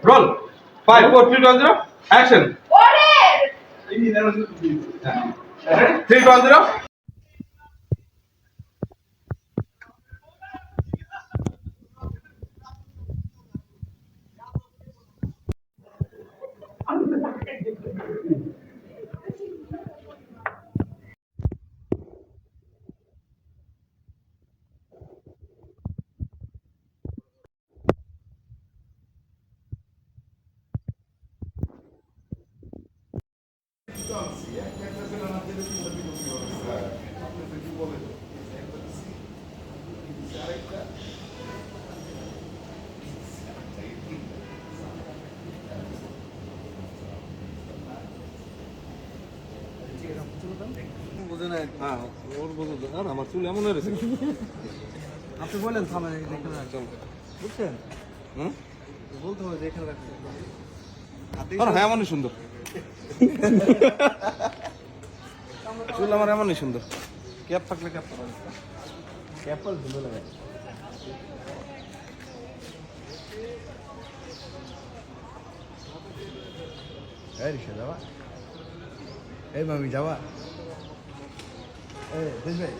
role 5 4 3 2 0 action 3 2 0 বুঝে না হ্যাঁ ওর বুঝে না আমার চুল এমন হয়ে গেছে আপনি বলেন থামেন দেখে রাখেন বুঝছেন হুম বলতে হবে দেখে রাখেন হ্যাঁ এমনই সুন্দর চুল আমার এমনই সুন্দর ক্যাপ থাকলে ক্যাপ অ্যাপল ভালো লাগে এই রিক্সা যাওয়া এই মামি যাওয়া এই দেশ ভাই